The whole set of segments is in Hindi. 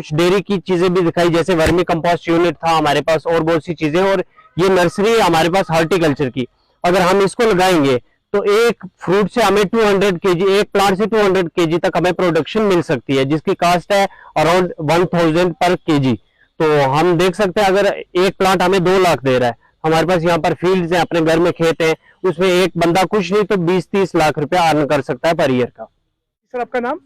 कुछ डेयरी की चीजें भी दिखाई, जैसे वर्मी कंपोस्ट यूनिट था हमारे पास और बहुत सी चीजें। और ये नर्सरी हमारे पास हॉर्टिकल्चर की, अगर हम इसको लगाएंगे तो एक फ्रूट से हमें 200 केजी, एक प्लांट से 200 केजी तक हमें प्रोडक्शन मिल सकती है, जिसकी कास्ट है अराउंड 1000 पर केजी। तो हम देख सकते हैं अगर एक प्लांट हमें 2 लाख दे रहा है, हमारे पास यहाँ पर फील्ड्स हैं, अपने घर में खेत है, उसमें एक बंदा कुछ नहीं तो 20-30 लाख रुपया अर्न कर सकता है पर ईयर का। सर आपका नाम?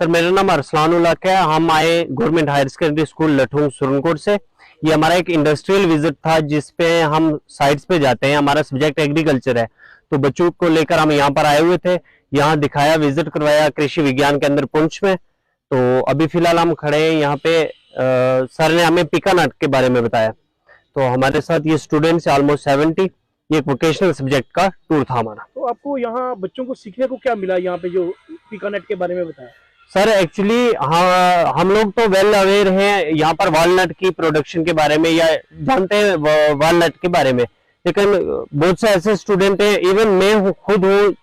सर मेरा नाम अरसलान उल हक है। हम आए government higher secondary school Lathung Surankote से। ये हमारा एक इंडस्ट्रियल विजिट था जिसपे हम साइट्स पे जाते हैं, हमारा सब्जेक्ट एग्रीकल्चर है, तो बच्चों को लेकर हम यहाँ पर आए हुए थे। यहाँ दिखाया, विजिट करवाया कृषि विज्ञान के अंदर पुंछ में। तो अभी फिलहाल हम खड़े हैं यहाँ पे। सर ने हमें पिकानट के बारे में बताया। तो हमारे साथ ये स्टूडेंट्स ऑलमोस्ट 70। ये एक वोकेशनल सब्जेक्ट का टूर था हमारा। तो आपको यहाँ बच्चों को सीखने को क्या मिला यहाँ पे जो पिकानट के बारे में बताया? सर एक्चुअली हाँ, हम लोग तो वेल अवेयर हैं यहाँ पर वॉलनट की प्रोडक्शन के बारे में, या जानते हैं वॉलनट के बारे में, लेकिन बहुत से ऐसे स्टूडेंट हैं, इवन मैं खुद हूँ,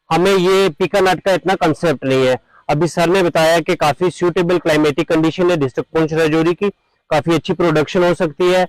हमें ये पिकानट का इतना कंसेप्ट नहीं है। अभी सर ने बताया कि काफी सूटेबल क्लाइमेटिक कंडीशन है डिस्ट्रिक्ट पुंछ राजौरी की, काफी अच्छी प्रोडक्शन हो सकती है।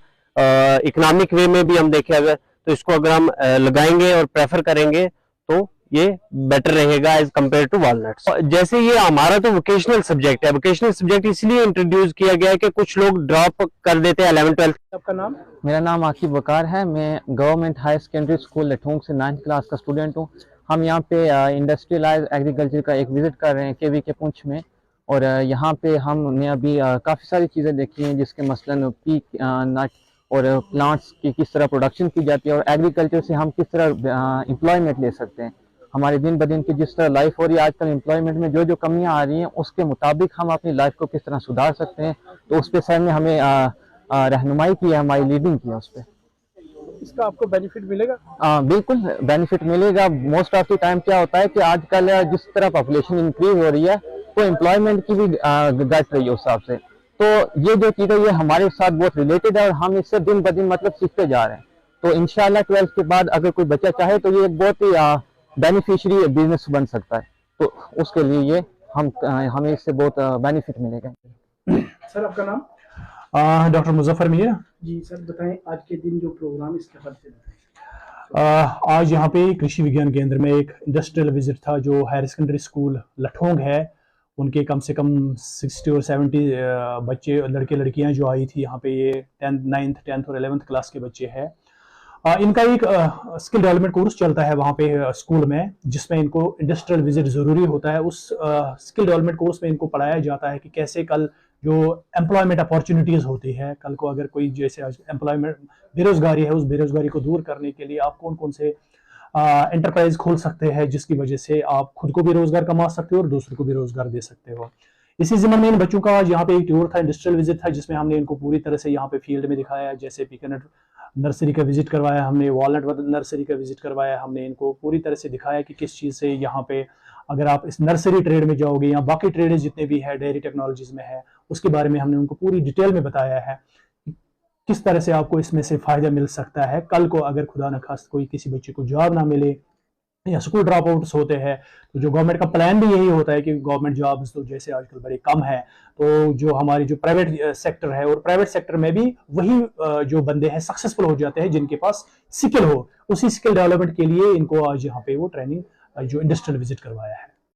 इकोनॉमिक वे में भी हम देखें अगर, तो इसको अगर हम लगाएंगे और प्रेफर करेंगे तो ये बेटर रहेगा एज कम्पेयर टू वॉलनट्स। जैसे ये हमारा तो वोकेशनल सब्जेक्ट है, वोकेशनल सब्जेक्ट इसलिए इंट्रोड्यूस किया गया है कि कुछ लोग ड्रॉप कर देते हैं 11-12। आपका नाम? मेरा नाम आकिब वकार है। मैं गवर्नमेंट हायर सेकेंडरी स्कूल लठूंग से 9th क्लास का स्टूडेंट हूँ। हम यहाँ पे इंडस्ट्रियलाइज एग्रीकल्चर का एक विजिट कर रहे हैं केवी के पुंछ में। और यहाँ पे हमने अभी काफ़ी सारी चीज़ें देखी हैं, जिसके मसलन पीक नट और प्लांट्स की किस तरह प्रोडक्शन की जाती है, और एग्रीकल्चर से हम किस तरह एम्प्लॉयमेंट ले सकते हैं। हमारे दिन ब दिन की जिस तरह लाइफ हो रही है आजकल, एम्प्लॉयमेंट में जो जो कमियां आ रही हैं, उसके मुताबिक हम अपनी लाइफ को किस तरह सुधार सकते हैं, तो उस पर सर ने हमें रहनुमाई की है, हमारी लीडिंग की है उस पर। इसका आपको बेनिफिट मिलेगा? बिल्कुल बेनिफिट मिलेगा। मोस्ट ऑफ द टाइम क्या होता है कि आजकल जिस तरह पॉपुलेशन इंक्रीज हो रही है, तो एम्प्लॉयमेंट की भी घट रही है उस हिसाब से। तो ये जो चीज़ है ये हमारे साथ बहुत रिलेटेड है, और हम इससे दिन ब दिन मतलब सीखते जा रहे हैं। तो इंशाल्लाह 12th के बाद अगर कोई बच्चा चाहे तो ये एक बहुत ही बेनिफिशियरी बिजनेस बन सकता है, तो उसके लिए ये हमें इससे बहुत बेनिफिट मिलेगा। सर आपका नाम? डॉक्टर मुजफ्फर मीर जी। सर बताएं आज के दिन जो प्रोग्राम इसके हवाले से बताएं। आज यहाँ पे कृषि विज्ञान केंद्र में एक इंडस्ट्रियल विजिट था जो हायर सेकेंडरी स्कूल लठोंग है, उनके कम से कम 60 और 70 बच्चे, लड़के लड़कियां जो आई थी यहाँ पे। ये 9th 10th और 11th क्लास के बच्चे हैं। इनका एक स्किल डेवलपमेंट कोर्स चलता है वहाँ पे स्कूल में, जिसमें इनको इंडस्ट्रियल विजिट ज़रूरी होता है। उस स्किल डेवलपमेंट कोर्स में इनको पढ़ाया जाता है कि कैसे कल जो एम्प्लॉयमेंट अपॉर्चुनिटीज़ होती है, कल को अगर कोई जैसे एम्प्लॉयमेंट बेरोजगारी है, उस बेरोजगारी को दूर करने के लिए आप कौन कौन से एंटरप्राइज खोल सकते हैं, जिसकी वजह से आप खुद को भी रोजगार कमा सकते हो और दूसरों को भी रोजगार दे सकते हो। इसी ज़िम्मन में इन बच्चों का आज यहाँ पे एक टूर था, इंडस्ट्रियल विजिट था, जिसमें हमने इनको पूरी तरह से यहाँ पे फील्ड में दिखाया। जैसे पिकानट नर्सरी का विजिट करवाया हमने, वॉलनट नर्सरी का विजिट करवाया हमने, इनको पूरी तरह से दिखाया कि किस चीज़ से यहाँ पे अगर आप इस नर्सरी ट्रेड में जाओगे या बाकी ट्रेड जितने भी है डेयरी टेक्नोलॉजीज में है, उसके बारे में हमने उनको पूरी डिटेल में बताया है किस तरह से आपको इसमें से फायदा मिल सकता है। कल को अगर खुदा न खास्त कोई किसी बच्चे को जॉब ना मिले या स्कूल ड्रॉप आउट्स होते हैं, तो जो गवर्नमेंट का प्लान भी यही होता है कि गवर्नमेंट जॉब्स तो जैसे आजकल बड़े कम है, तो जो हमारी जो प्राइवेट सेक्टर है, और प्राइवेट सेक्टर में भी वही जो बंदे हैं सक्सेसफुल हो जाते हैं जिनके पास स्किल हो। उसी स्किल डेवलपमेंट के लिए इनको आज यहाँ पे वो ट्रेनिंग जो इंडस्ट्रियल विजिट करवाया है।